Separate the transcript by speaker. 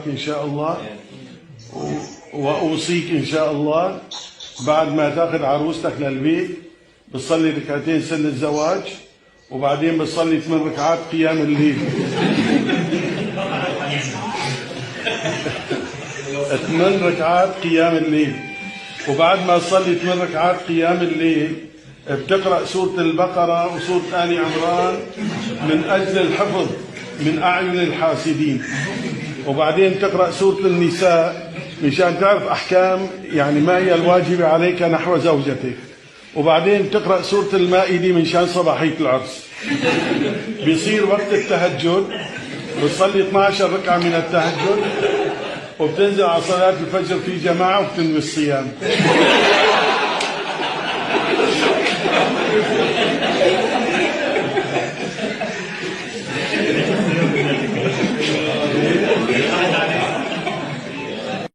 Speaker 1: إن شاء الله. وأوصيك إن شاء الله بعد ما تاخذ عروستك للبيت بتصلي ركعتين سن الزواج، وبعدين بتصلي 8 ركعات قيام الليل. 8 ركعات قيام الليل، وبعد ما تصلي 8 ركعات قيام الليل بتقرأ سورة البقرة وسورة آل عمران من أجل الحفظ من أعين الحاسدين، وبعدين تقرأ سورة النساء مشان تعرف أحكام يعني ما هي الواجبة عليك نحو زوجتك، وبعدين تقرأ سورة المائدة مشان صباحية العرس. بيصير وقت التهجد بتصلي 12 ركعة من التهجد، وبتنزل على صلاة الفجر في جماعة وبتنوي الصيام.